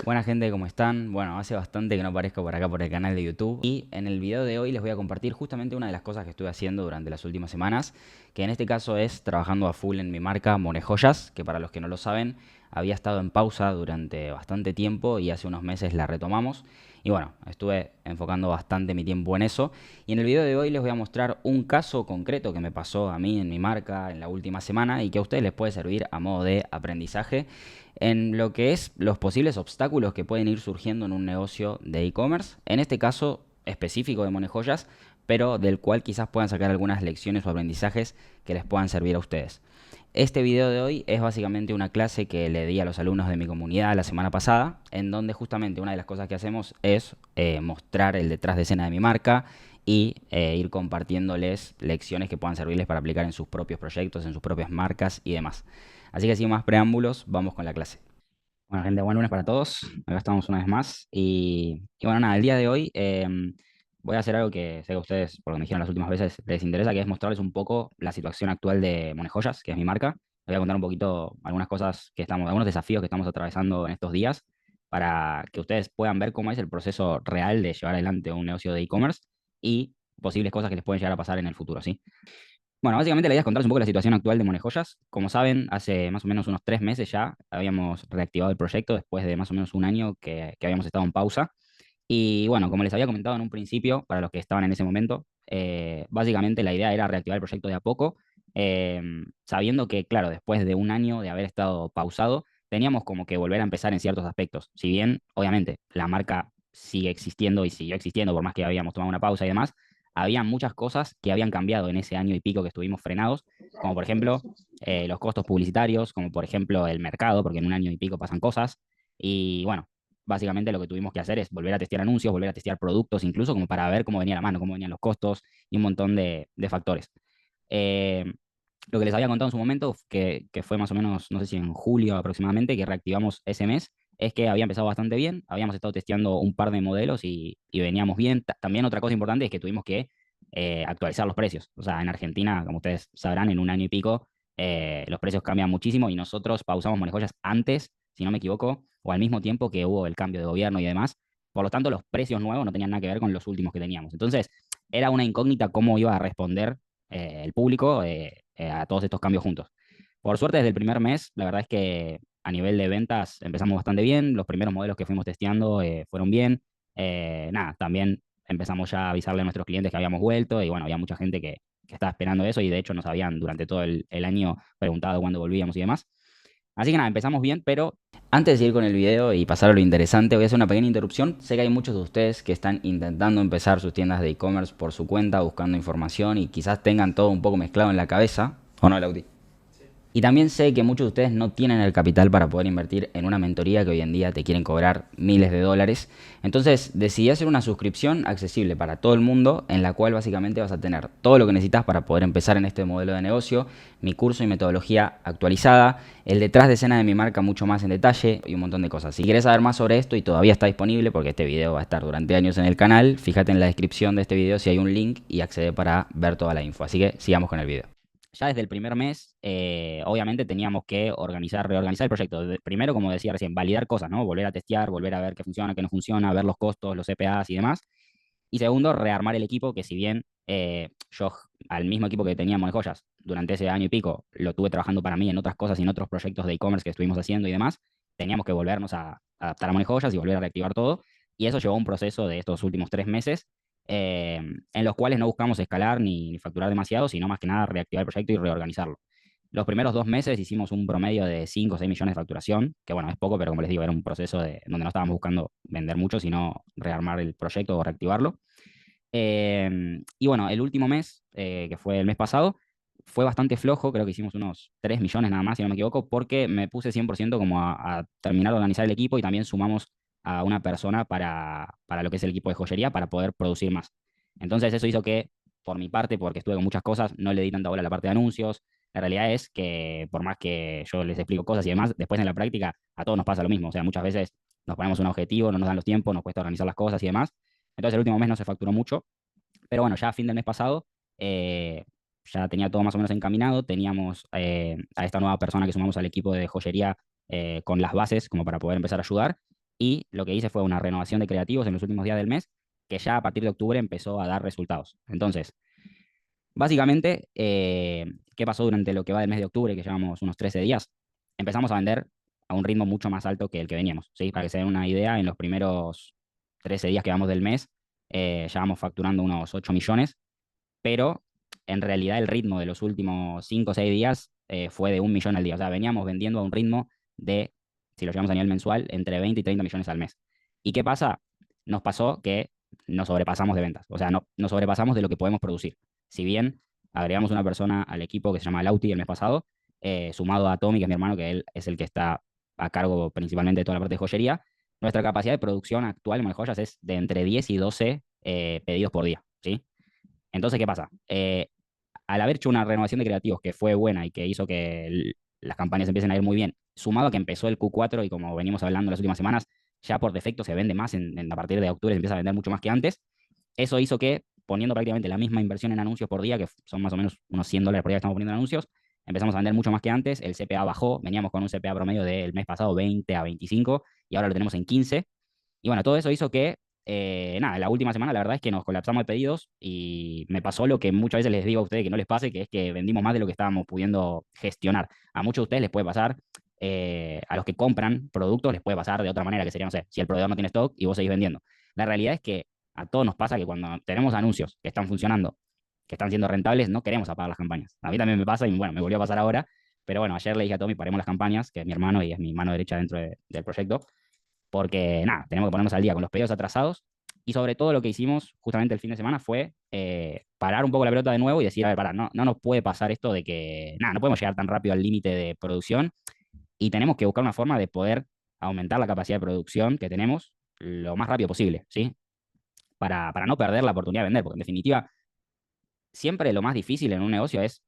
Buena gente, ¿cómo están? Bueno, hace bastante que no aparezco por acá por el canal de YouTube y en el video de hoy les voy a compartir justamente una de las cosas que estuve haciendo durante las últimas semanas, que en este caso es trabajando a full en mi marca Monejoyas, que para los que no lo saben, había estado en pausa durante bastante tiempo y hace unos meses la retomamos. Y bueno, estuve enfocando bastante mi tiempo en eso. Y en el video de hoy les voy a mostrar un caso concreto que me pasó a mí en mi marca en la última semana y que a ustedes les puede servir a modo de aprendizaje en lo que es los posibles obstáculos que pueden ir surgiendo en un negocio de e-commerce, en este caso específico de Monejoyas, pero del cual quizás puedan sacar algunas lecciones o aprendizajes que les puedan servir a ustedes. Este video de hoy es básicamente una clase que le di a los alumnos de mi comunidad la semana pasada, en donde justamente una de las cosas que hacemos es mostrar el detrás de escena de mi marca y ir compartiéndoles lecciones que puedan servirles para aplicar en sus propios proyectos, en sus propias marcas y demás. Así que sin más preámbulos, vamos con la clase. Bueno, gente, buen lunes para todos. Acá estamos una vez más. Y bueno, nada, el día de hoy voy a hacer algo que sé que a ustedes, por lo que me dijeron las últimas veces, les interesa, que es mostrarles un poco la situación actual de Monejoyas, que es mi marca. Les voy a contar un poquito algunas cosas algunos desafíos que estamos atravesando en estos días para que ustedes puedan ver cómo es el proceso real de llevar adelante un negocio de e-commerce y posibles cosas que les pueden llegar a pasar en el futuro, ¿sí? Bueno, básicamente la idea es contarles un poco la situación actual de Monejoyas. Como saben, hace más o menos unos 3 meses ya habíamos reactivado el proyecto después de más o menos un año que habíamos estado en pausa. Y bueno, como les había comentado en un principio, para los que estaban en ese momento, básicamente la idea era reactivar el proyecto de a poco, sabiendo que, claro, después de un año de haber estado pausado, teníamos como que volver a empezar en ciertos aspectos. Si bien, obviamente, la marca sigue existiendo y siguió existiendo por más que habíamos tomado una pausa y demás, había muchas cosas que habían cambiado en ese año y pico que estuvimos frenados, como por ejemplo los costos publicitarios, como por ejemplo el mercado, porque en un año y pico pasan cosas. Y bueno, básicamente lo que tuvimos que hacer es volver a testear anuncios, volver a testear productos, incluso como para ver cómo venía la mano, cómo venían los costos y un montón de factores. Eh, lo que les había contado en su momento, que fue más o menos, no sé si en julio aproximadamente, que reactivamos ese mes, es que había empezado bastante bien, habíamos estado testeando un par de modelos y veníamos bien. También otra cosa importante es que tuvimos que actualizar los precios. O sea, en Argentina, como ustedes sabrán, en un año y pico los precios cambian muchísimo y nosotros pausamos Monejoyas antes, si no me equivoco, o al mismo tiempo que hubo el cambio de gobierno y demás. Por lo tanto, los precios nuevos no tenían nada que ver con los últimos que teníamos. Entonces, era una incógnita cómo iba a responder el público a todos estos cambios juntos. Por suerte, desde el primer mes, la verdad es que a nivel de ventas empezamos bastante bien. Los primeros modelos que fuimos testeando fueron bien. Nada, también empezamos ya a avisarle a nuestros clientes que habíamos vuelto y bueno, había mucha gente que estaba esperando eso y de hecho nos habían durante todo el año preguntado cuándo volvíamos y demás. Así que nada, empezamos bien, pero antes de seguir con el video y pasar a lo interesante, voy a hacer una pequeña interrupción. Sé que hay muchos de ustedes que están intentando empezar sus tiendas de e-commerce por su cuenta, buscando información y quizás tengan todo un poco mezclado en la cabeza. ¿O no, Lauti? Y también sé que muchos de ustedes no tienen el capital para poder invertir en una mentoría que hoy en día te quieren cobrar miles de dólares. Entonces decidí hacer una suscripción accesible para todo el mundo en la cual básicamente vas a tener todo lo que necesitas para poder empezar en este modelo de negocio, mi curso y metodología actualizada, el detrás de escena de mi marca mucho más en detalle y un montón de cosas. Si quieres saber más sobre esto y todavía está disponible porque este video va a estar durante años en el canal, fíjate en la descripción de este video si hay un link y accede para ver toda la info. Así que sigamos con el video. Ya desde el primer mes, obviamente teníamos que reorganizar el proyecto. Primero, como decía recién, validar cosas, ¿no? Volver a testear, volver a ver qué funciona, qué no funciona, ver los costos, los CPAs y demás. Y segundo, rearmar el equipo, que si bien yo al mismo equipo que teníamos de joyas durante ese año y pico, lo tuve trabajando para mí en otras cosas y en otros proyectos de e-commerce que estuvimos haciendo y demás, teníamos que volvernos a adaptar a Monejoyas y volver a reactivar todo. Y eso llevó a un proceso de estos últimos 3 meses en los cuales no buscamos escalar ni facturar demasiado, sino más que nada reactivar el proyecto y reorganizarlo. Los primeros 2 meses hicimos un promedio de 5 o 6 millones de facturación, que bueno, es poco, pero como les digo, era un proceso donde no estábamos buscando vender mucho, sino rearmar el proyecto o reactivarlo. Y bueno, el último mes, que fue el mes pasado, fue bastante flojo, creo que hicimos unos 3 millones nada más, si no me equivoco, porque me puse 100% como a terminar de organizar el equipo y también sumamos a una persona para lo que es el equipo de joyería para poder producir más. Entonces eso hizo que, por mi parte, porque estuve con muchas cosas, no le di tanta bola a la parte de anuncios. La realidad es que por más que yo les explico cosas y demás, después en la práctica a todos nos pasa lo mismo. O sea, muchas veces nos ponemos un objetivo, no nos dan los tiempos, nos cuesta organizar las cosas y demás. Entonces el último mes no se facturó mucho, pero bueno, ya a fin del mes pasado ya tenía todo más o menos encaminado. Teníamos a esta nueva persona que sumamos al equipo de joyería con las bases como para poder empezar a ayudar. Y lo que hice fue una renovación de creativos en los últimos días del mes, que ya a partir de octubre empezó a dar resultados. Entonces, básicamente, ¿qué pasó durante lo que va del mes de octubre, que llevamos unos 13 días? Empezamos a vender a un ritmo mucho más alto que el que veníamos, ¿sí? Para que se den una idea, en los primeros 13 días que vamos del mes, ya vamos facturando unos 8 millones, pero en realidad el ritmo de los últimos 5 o 6 días fue de 1 millón al día. O sea, veníamos vendiendo a un ritmo de, si lo llevamos a nivel mensual, entre 20 y 30 millones al mes. ¿Y qué pasa? Nos pasó que nos sobrepasamos de ventas. O sea, no, nos sobrepasamos de lo que podemos producir. Si bien agregamos una persona al equipo que se llama Lauti el mes pasado, sumado a Tommy, que es mi hermano, que él es el que está a cargo principalmente de toda la parte de joyería, nuestra capacidad de producción actual en Monejoyas es de entre 10 y 12 pedidos por día, ¿sí? Entonces, ¿qué pasa? Al haber hecho una renovación de creativos que fue buena y que hizo que las campañas empiecen a ir muy bien, sumado a que empezó el Q4 y como venimos hablando las últimas semanas, ya por defecto se vende más a partir de octubre, se empieza a vender mucho más que antes. Eso hizo que, poniendo prácticamente la misma inversión en anuncios por día, que son más o menos unos $100 por día que estamos poniendo en anuncios, empezamos a vender mucho más que antes. El CPA bajó, veníamos con un CPA promedio del mes pasado 20 a 25 y ahora lo tenemos en 15. Y bueno, todo eso hizo que, nada, la última semana la verdad es que nos colapsamos de pedidos y me pasó lo que muchas veces les digo a ustedes que no les pase, que es que vendimos más de lo que estábamos pudiendo gestionar. A muchos de ustedes les puede pasar, a los que compran productos les puede pasar de otra manera, que sería, no sé, si el proveedor no tiene stock y vos seguís vendiendo. La realidad es que a todos nos pasa que cuando tenemos anuncios que están funcionando, que están siendo rentables, no queremos apagar las campañas. A mí también me pasa y bueno, me volvió a pasar ahora, pero bueno, ayer le dije a Tommy, paremos las campañas, que es mi hermano y es mi mano derecha dentro del proyecto, porque nada, tenemos que ponernos al día con los pedidos atrasados y sobre todo lo que hicimos justamente el fin de semana fue parar un poco la pelota de nuevo y decir, a ver, para, no, no nos puede pasar esto de que, nada, no podemos llegar tan rápido al límite de producción y tenemos que buscar una forma de poder aumentar la capacidad de producción que tenemos lo más rápido posible, ¿sí? Para no perder la oportunidad de vender, porque en definitiva, siempre lo más difícil en un negocio es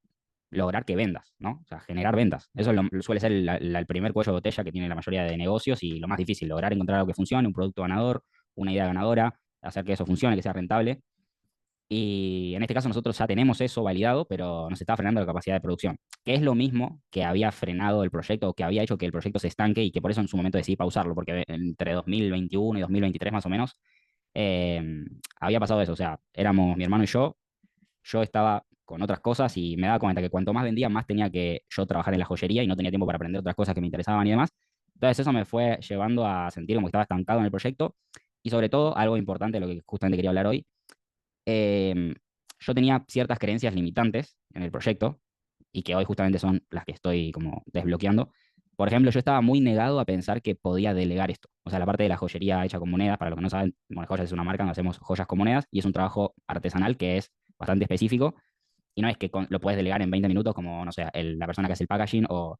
lograr que vendas, ¿no? O sea, generar ventas. Eso es suele ser el primer cuello de botella que tiene la mayoría de negocios y lo más difícil, lograr encontrar algo que funcione, un producto ganador, una idea ganadora, hacer que eso funcione, que sea rentable. Y en este caso nosotros ya tenemos eso validado, pero nos está frenando la capacidad de producción, que es lo mismo que había frenado el proyecto o que había hecho que el proyecto se estanque y que por eso en su momento decidí pausarlo, porque entre 2021 y 2023 más o menos eh, había pasado eso. O sea, éramos mi hermano y yo estaba con otras cosas y me daba cuenta que cuanto más vendía, más tenía que yo trabajar en la joyería y no tenía tiempo para aprender otras cosas que me interesaban y demás. Entonces eso me fue llevando a sentir como que estaba estancado en el proyecto y sobre todo, algo importante de lo que justamente quería hablar hoy, eh, yo tenía ciertas creencias limitantes en el proyecto y que hoy justamente son las que estoy como desbloqueando. Por ejemplo, yo estaba muy negado a pensar que podía delegar esto. O sea, la parte de la joyería hecha con monedas, para los que no saben, Monedas Joyas es una marca donde hacemos joyas con monedas y es un trabajo artesanal que es bastante específico y no es que lo puedes delegar en 20 minutos como, no sé, la persona que hace el packaging o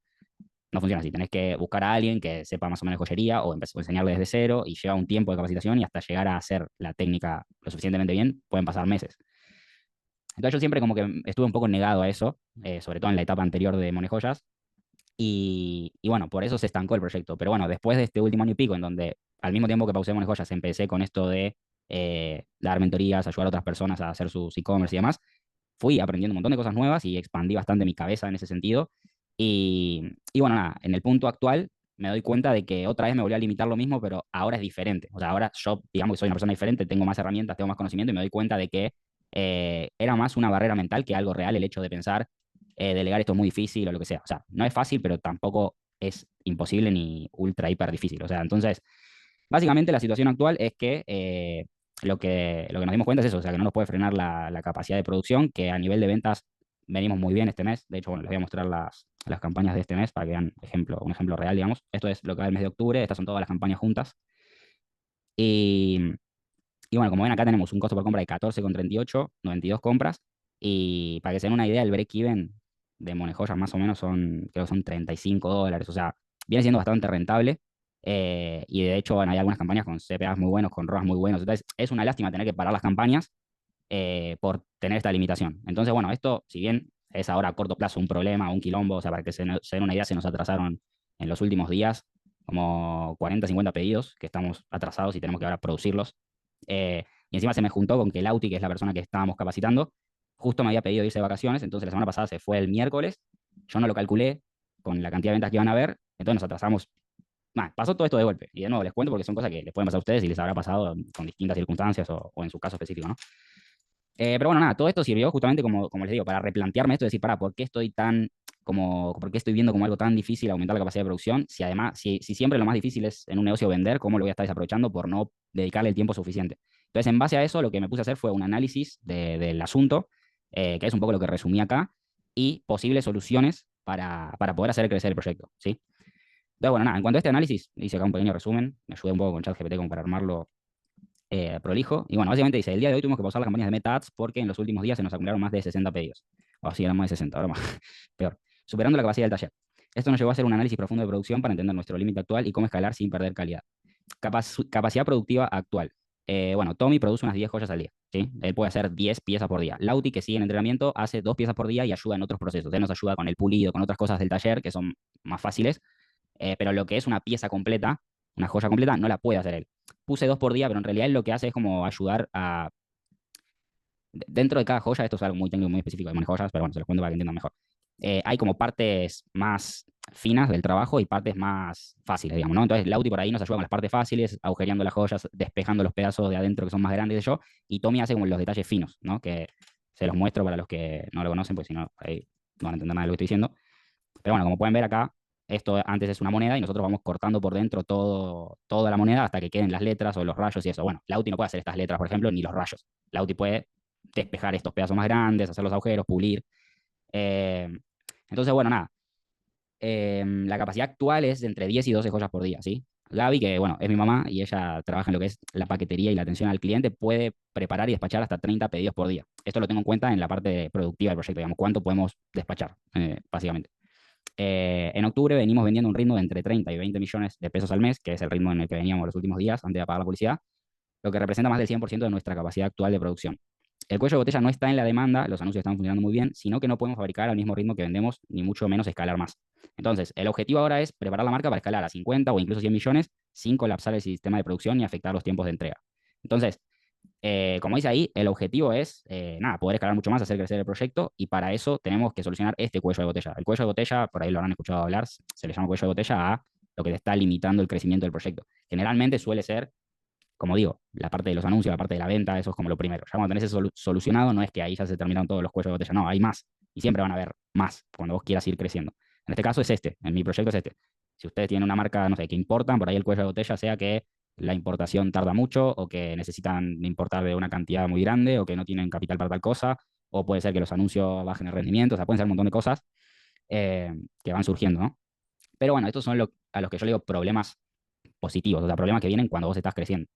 no funciona así. Tenés que buscar a alguien que sepa más o menos joyería o enseñarle desde cero y lleva un tiempo de capacitación y hasta llegar a hacer la técnica lo suficientemente bien pueden pasar meses. Entonces yo siempre como que estuve un poco negado a eso, sobre todo en la etapa anterior de Monejoyas y bueno, por eso se estancó el proyecto. Pero bueno, después de este último año y pico en donde al mismo tiempo que pausé Monejoyas empecé con esto de dar mentorías, ayudar a otras personas a hacer sus e-commerce y demás, fui aprendiendo un montón de cosas nuevas y expandí bastante mi cabeza en ese sentido. Y bueno, nada, en el punto actual me doy cuenta de que otra vez me volví a limitar lo mismo, pero ahora es diferente. O sea, ahora yo, digamos que soy una persona diferente, tengo más herramientas, tengo más conocimiento y me doy cuenta de que era más una barrera mental que algo real el hecho de pensar, delegar esto es muy difícil o lo que sea. O sea, no es fácil, pero tampoco es imposible ni ultra, hiper difícil. O sea, entonces, básicamente la situación actual es que lo que nos dimos cuenta es eso, o sea, que no nos puede frenar la capacidad de producción, que a nivel de ventas venimos muy bien este mes. De hecho, bueno, les voy a mostrar las campañas de este mes para que vean un ejemplo real, digamos. Esto es lo que va el mes de octubre, estas son todas las campañas juntas. Y, y bueno, como ven, acá tenemos un costo por compra de 14,38, 92 compras. Y para que se den una idea, el break-even de Monejoyas más o menos creo que son $35. O sea, viene siendo bastante rentable. Y de hecho, bueno, hay algunas campañas con CPAs muy buenos, con ROAS muy buenos. Entonces, es una lástima tener que parar las campañas por tener esta limitación. Entonces, bueno, esto, si bien es ahora a corto plazo un problema, un quilombo, o sea, para que se den una idea, se nos atrasaron en los últimos días como 40, 50 pedidos que estamos atrasados y tenemos que ahora producirlos. Y encima se me juntó con que Lauti, que es la persona que estábamos capacitando, justo me había pedido irse de vacaciones, entonces la semana pasada se fue el miércoles, yo no lo calculé con la cantidad de ventas que iban a haber, entonces nos atrasamos Nada, pasó todo esto de golpe. Y de nuevo les cuento porque son cosas que les pueden pasar a ustedes y les habrá pasado con distintas circunstancias o en su caso específico, ¿no? Pero bueno, nada, todo esto sirvió justamente como les digo, para replantearme esto, decir, ¿por qué estoy por qué estoy viendo como algo tan difícil aumentar la capacidad de producción? Si además, si siempre lo más difícil es en un negocio vender, ¿cómo lo voy a estar desaprovechando por no dedicarle el tiempo suficiente? Entonces, en base a eso, lo que me puse a hacer fue un análisis del asunto, que es un poco lo que resumí acá, y posibles soluciones para poder hacer crecer el proyecto, ¿sí? Entonces, bueno, nada, en cuanto a este análisis, hice acá un pequeño resumen, me ayudé un poco con ChatGPT como para armarlo prolijo. Y bueno, básicamente dice, el día de hoy tuvimos que pausar las campañas de Meta Ads porque en los últimos días se nos acumularon más de 60 pedidos. O sí, eran más de 60, ahora más. Peor. Superando la capacidad del taller. Esto nos llevó a hacer un análisis profundo de producción para entender nuestro límite actual y cómo escalar sin perder calidad. Capacidad productiva actual. Bueno, Tommy produce unas 10 joyas al día, ¿sí? Él puede hacer 10 piezas por día. Lauti, que sigue en entrenamiento, hace 2 piezas por día y ayuda en otros procesos. Él nos ayuda con el pulido, con otras cosas del taller que son más fáciles, pero lo que es una pieza completa, una joya completa, no la puede hacer él. Puse 2 por día, pero en realidad él lo que hace es como ayudar a... Dentro de cada joya, esto es algo muy técnico, muy específico de manejar joyas, pero bueno, se los cuento para que entiendan mejor. Hay como partes más finas del trabajo y partes más fáciles, digamos, ¿no? Entonces, Lauti por ahí nos ayuda con las partes fáciles, agujereando las joyas, despejando los pedazos de adentro que son más grandes de yo, y Tommy hace como los detalles finos, ¿no? Que se los muestro para los que no lo conocen, pues si no, ahí no van a entender nada de lo que estoy diciendo. Pero bueno, como pueden ver acá, esto antes es una moneda y nosotros vamos cortando por dentro toda la moneda hasta que queden las letras o los rayos y eso. Bueno, Lauti no puede hacer estas letras, por ejemplo, ni los rayos. Lauti puede despejar estos pedazos más grandes, hacer los agujeros, pulir. Eh, entonces, bueno, nada. La capacidad actual es de entre 10 y 12 joyas por día, ¿sí? Gaby, que bueno, es mi mamá y ella trabaja en lo que es la paquetería y la atención al cliente, puede preparar y despachar hasta 30 pedidos por día. Esto lo tengo en cuenta en la parte productiva del proyecto, digamos, cuánto podemos despachar, básicamente. En octubre venimos vendiendo un ritmo de entre 30 y 20 millones de pesos al mes, que es el ritmo en el que veníamos los últimos días antes de pagar la publicidad, lo que representa más del 100% de nuestra capacidad actual de producción. El cuello de botella no está en la demanda, los anuncios están funcionando muy bien, sino que no podemos fabricar al mismo ritmo que vendemos, ni mucho menos escalar más. Entonces, el objetivo ahora es preparar la marca para escalar a 50 o incluso 100 millones sin colapsar el sistema de producción ni afectar los tiempos de entrega. Entonces, como dice ahí, el objetivo es, nada, poder escalar mucho más, hacer crecer el proyecto y para eso tenemos que solucionar este cuello de botella. El cuello de botella, por ahí lo habrán escuchado hablar, se le llama cuello de botella a lo que te está limitando el crecimiento del proyecto. Generalmente suele ser, como digo, la parte de los anuncios, la parte de la venta, eso es como lo primero. Ya cuando tenés eso solucionado, no es que ahí ya se terminaron todos los cuellos de botella, no, hay más y siempre van a haber más cuando vos quieras ir creciendo. En este caso es este, en mi proyecto es este. Si ustedes tienen una marca, no sé, que importan, por ahí el cuello de botella sea que la importación tarda mucho o que necesitan importar de una cantidad muy grande o que no tienen capital para tal cosa, o puede ser que los anuncios bajen el rendimiento, o sea, pueden ser un montón de cosas que van surgiendo, ¿no? Pero bueno, estos son a los que yo le digo problemas positivos, o sea, problemas que vienen cuando vos estás creciendo.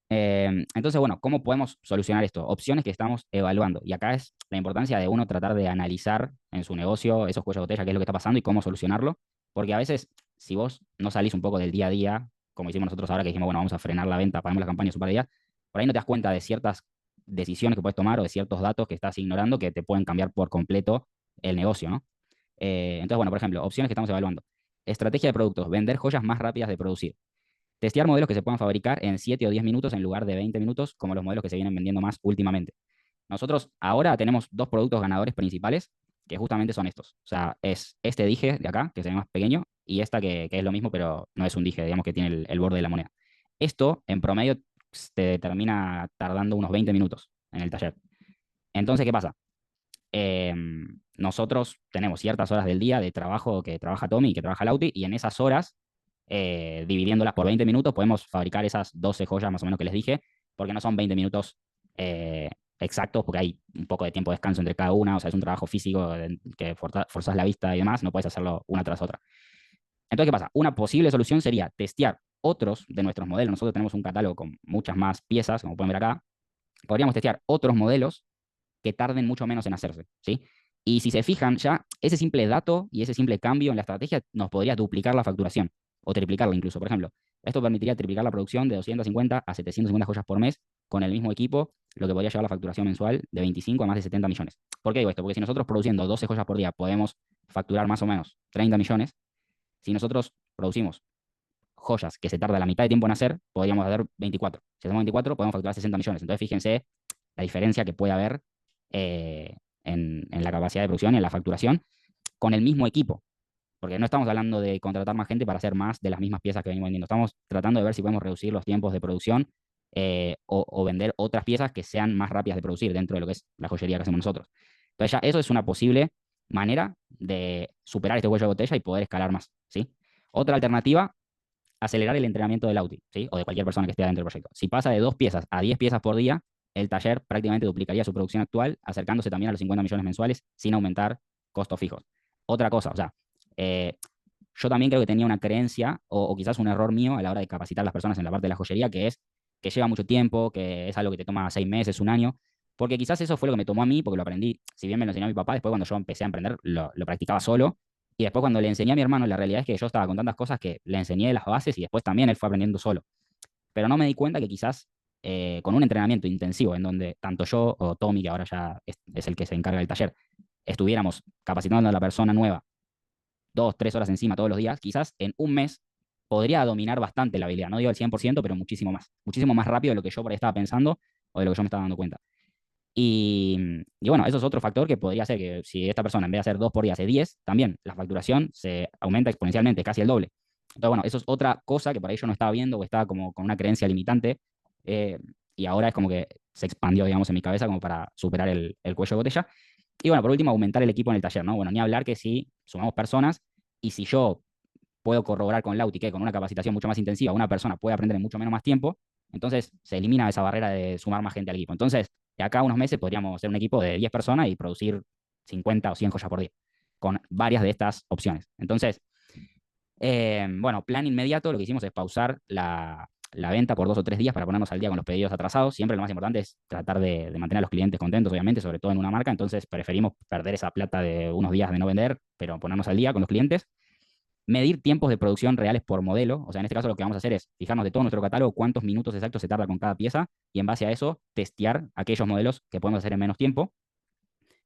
Entonces, bueno, ¿cómo podemos solucionar esto? Opciones que estamos evaluando. Y acá es la importancia de uno tratar de analizar en su negocio esos cuellos de botella, qué es lo que está pasando y cómo solucionarlo. Porque a veces, si vos no salís un poco del día a día, como hicimos nosotros ahora que dijimos, bueno, vamos a frenar la venta, pagamos la campaña un par de días, por ahí no te das cuenta de ciertas decisiones que puedes tomar o de ciertos datos que estás ignorando que te pueden cambiar por completo el negocio, ¿no? Entonces, bueno, por ejemplo, opciones que estamos evaluando. Estrategia de productos, vender joyas más rápidas de producir. Testear modelos que se puedan fabricar en 7 o 10 minutos en lugar de 20 minutos, como los modelos que se vienen vendiendo más últimamente. Nosotros ahora tenemos 2 productos ganadores principales, que justamente son estos. O sea, es este dije de acá, que se ve más pequeño, y esta que es lo mismo, pero no es un dije, digamos que tiene el borde de la moneda. Esto, en promedio, te termina tardando unos 20 minutos en el taller. Entonces, ¿qué pasa? Nosotros tenemos ciertas horas del día de trabajo que trabaja Tommy y que trabaja Lauti, y en esas horas, dividiéndolas por 20 minutos, podemos fabricar esas 12 joyas más o menos que les dije, porque no son 20 minutos eh, exactos, porque hay un poco de tiempo de descanso entre cada una, o sea, es un trabajo físico que forzas la vista y demás, no puedes hacerlo una tras otra. Entonces, ¿qué pasa? Una posible solución sería testear otros de nuestros modelos. Nosotros tenemos un catálogo con muchas más piezas, como pueden ver acá. Podríamos testear otros modelos que tarden mucho menos en hacerse, ¿sí? Y si se fijan, ya ese simple dato y ese simple cambio en la estrategia nos podría duplicar la facturación o triplicarla incluso. Por ejemplo, esto permitiría triplicar la producción de 250 a 750 joyas por mes con el mismo equipo, lo que podría llevar la facturación mensual de 25 a más de 70 millones. ¿Por qué digo esto? Porque si nosotros produciendo 12 joyas por día podemos facturar más o menos 30 millones, si nosotros producimos joyas que se tarda la mitad de tiempo en hacer, podríamos hacer 24. Si hacemos 24, podemos facturar 60 millones. Entonces, fíjense la diferencia que puede haber en la capacidad de producción y en la facturación con el mismo equipo. Porque no estamos hablando de contratar más gente para hacer más de las mismas piezas que venimos vendiendo. Estamos tratando de ver si podemos reducir los tiempos de producción o vender otras piezas que sean más rápidas de producir dentro de lo que es la joyería que hacemos nosotros. Entonces ya eso es una posible manera de superar este cuello de botella y poder escalar más, ¿sí? Otra alternativa, acelerar el entrenamiento del Auti, ¿sí? O de cualquier persona que esté dentro del proyecto. Si pasa de 2 piezas a 10 piezas por día, el taller prácticamente duplicaría su producción actual, acercándose también a los 50 millones mensuales sin aumentar costos fijos. Otra cosa, o sea, eh, yo también creo que tenía una creencia o quizás un error mío a la hora de capacitar a las personas en la parte de la joyería, que es que lleva mucho tiempo, que es algo que te toma 6 meses, un año, porque quizás eso fue lo que me tomó a mí, porque lo aprendí, si bien me lo enseñó mi papá, después cuando yo empecé a emprender lo practicaba solo, y después cuando le enseñé a mi hermano, la realidad es que yo estaba con tantas cosas que le enseñé las bases y después también él fue aprendiendo solo. Pero no me di cuenta que quizás con un entrenamiento intensivo en donde tanto yo o Tommy, que ahora ya es el que se encarga del taller, estuviéramos capacitando a la persona nueva 2, 3 horas encima todos los días, quizás en un mes podría dominar bastante la habilidad. No digo el 100%, pero muchísimo más rápido de lo que yo por ahí estaba pensando o de lo que yo me estaba dando cuenta. Y bueno, eso es otro factor que podría ser que si esta persona en vez de hacer 2 por día hace 10, también la facturación se aumenta exponencialmente, casi el doble. Entonces, bueno, eso es otra cosa que por ahí yo no estaba viendo o estaba como con una creencia limitante eh, y ahora es como que se expandió, digamos, en mi cabeza como para superar el cuello de botella. Y bueno, por último, aumentar el equipo en el taller, ¿no? Bueno, ni hablar que si sumamos personas y si yo puedo corroborar con Lauti que con una capacitación mucho más intensiva una persona puede aprender en mucho menos más tiempo, entonces se elimina esa barrera de sumar más gente al equipo. Entonces, de acá a unos meses podríamos ser un equipo de 10 personas y producir 50 o 100 joyas por día, con varias de estas opciones. Entonces, bueno, plan inmediato, lo que hicimos es pausar la venta por 2 o 3 días para ponernos al día con los pedidos atrasados. Siempre lo más importante es tratar de mantener a los clientes contentos, obviamente, sobre todo en una marca. Entonces, preferimos perder esa plata de unos días de no vender, pero ponernos al día con los clientes. Medir tiempos de producción reales por modelo. O sea, en este caso lo que vamos a hacer es fijarnos de todo nuestro catálogo cuántos minutos exactos se tarda con cada pieza y en base a eso testear aquellos modelos que podemos hacer en menos tiempo.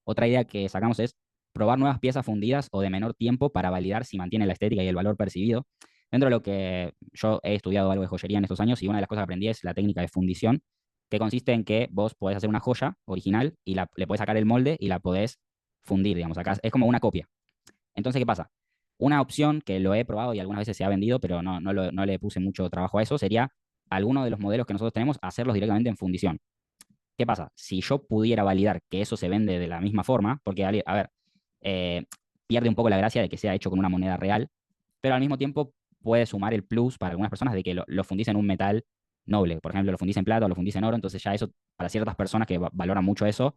Otra idea que sacamos es probar nuevas piezas fundidas o de menor tiempo para validar si mantiene la estética y el valor percibido. Dentro de lo que yo he estudiado algo de joyería en estos años y una de las cosas que aprendí es la técnica de fundición, que consiste en que vos podés hacer una joya original y le podés sacar el molde y la podés fundir, digamos. Acá es como una copia. Entonces, ¿qué pasa? Una opción que lo he probado y algunas veces se ha vendido, pero no le puse mucho trabajo a eso, sería alguno de los modelos que nosotros tenemos, hacerlos directamente en fundición. ¿Qué pasa? Si yo pudiera validar que eso se vende de la misma forma, porque, a ver, eh, pierde un poco la gracia de que sea hecho con una moneda real, pero al mismo tiempo puede sumar el plus para algunas personas de que lo fundís en un metal noble. Por ejemplo, lo fundís en plata o lo fundís en oro, entonces ya eso, para ciertas personas que valoran mucho eso,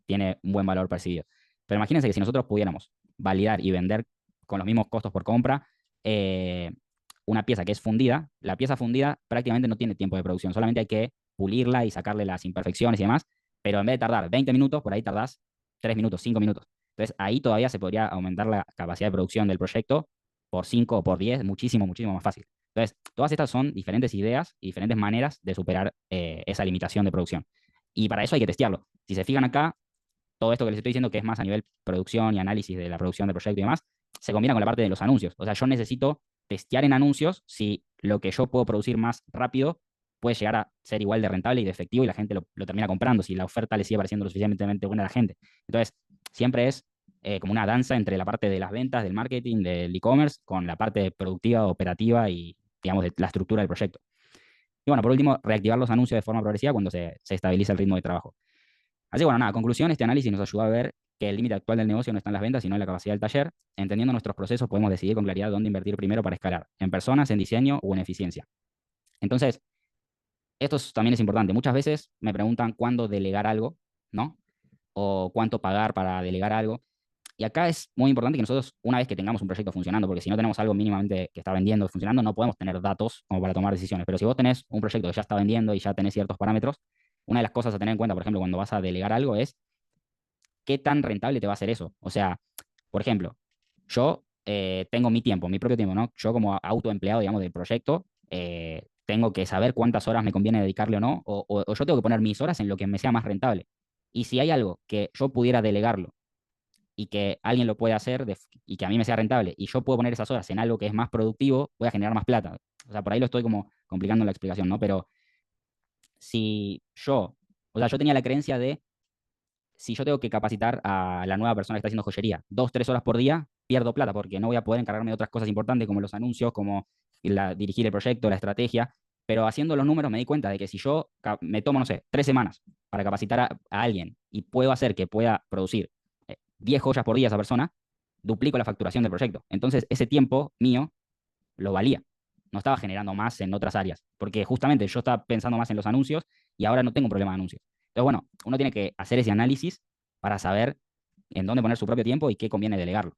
tiene un buen valor percibido. Pero imagínense que si nosotros pudiéramos validar y vender con los mismos costos por compra eh, una pieza que es fundida, la pieza fundida prácticamente no tiene tiempo de producción, solamente hay que pulirla y sacarle las imperfecciones y demás, pero en vez de tardar 20 minutos, por ahí tardás 3 minutos, 5 minutos. Entonces ahí todavía se podría aumentar la capacidad de producción del proyecto por 5 o por 10, muchísimo más fácil. Entonces, todas estas son diferentes ideas y diferentes maneras de superar esa limitación de producción. Y para eso hay que testearlo. Si se fijan acá, todo esto que les estoy diciendo, que es más a nivel producción y análisis de la producción del proyecto y demás, se combina con la parte de los anuncios. O sea, yo necesito testear en anuncios si lo que yo puedo producir más rápido puede llegar a ser igual de rentable y de efectivo y la gente lo termina comprando, si la oferta le sigue pareciendo lo suficientemente buena a la gente. Entonces, siempre es como una danza entre la parte de las ventas, del marketing, del e-commerce, con la parte productiva, operativa y, digamos, de la estructura del proyecto. Y bueno, por último, reactivar los anuncios de forma progresiva cuando se estabiliza el ritmo de trabajo. Así que bueno, nada, conclusión, este análisis nos ayuda a ver que el límite actual del negocio no está en las ventas, sino en la capacidad del taller. Entendiendo nuestros procesos, podemos decidir con claridad dónde invertir primero para escalar, en personas, en diseño o en eficiencia. Entonces, también es importante. Muchas veces me preguntan cuándo delegar algo, ¿no? O cuánto pagar para delegar algo. Y acá es muy importante que nosotros, una vez que tengamos un proyecto funcionando, porque si no tenemos algo mínimamente que está vendiendo, funcionando, no podemos tener datos como para tomar decisiones. Pero si vos tenés un proyecto que ya está vendiendo y ya tenés ciertos parámetros, una de las cosas a tener en cuenta, por ejemplo, cuando vas a delegar algo es qué tan rentable te va a hacer eso. O sea, por ejemplo, yo tengo mi tiempo, mi propio tiempo, ¿no? Yo como autoempleado, digamos, del proyecto, tengo que saber cuántas horas me conviene dedicarle o no, o yo tengo que poner mis horas en lo que me sea más rentable. Y si hay algo que yo pudiera delegarlo y que alguien lo puede hacer y que a mí me sea rentable y yo puedo poner esas horas en algo que es más productivo, voy a generar más plata. O sea, por ahí lo estoy como complicando la explicación, ¿no? Pero si yo, o sea, yo tenía la creencia de si yo tengo que capacitar a la nueva persona que está haciendo joyería 2, 3 horas por día, pierdo plata porque no voy a poder encargarme de otras cosas importantes como los anuncios, como dirigir el proyecto, la estrategia. Pero haciendo los números me di cuenta de que si yo me tomo, no sé, 3 semanas para capacitar a alguien y puedo hacer que pueda producir 10 joyas por día esa persona, duplico la facturación del proyecto. Entonces, ese tiempo mío lo valía. No estaba generando más en otras áreas, porque justamente yo estaba pensando más en los anuncios y ahora no tengo un problema de anuncios. Entonces, bueno, uno tiene que hacer ese análisis para saber en dónde poner su propio tiempo y qué conviene delegarlo.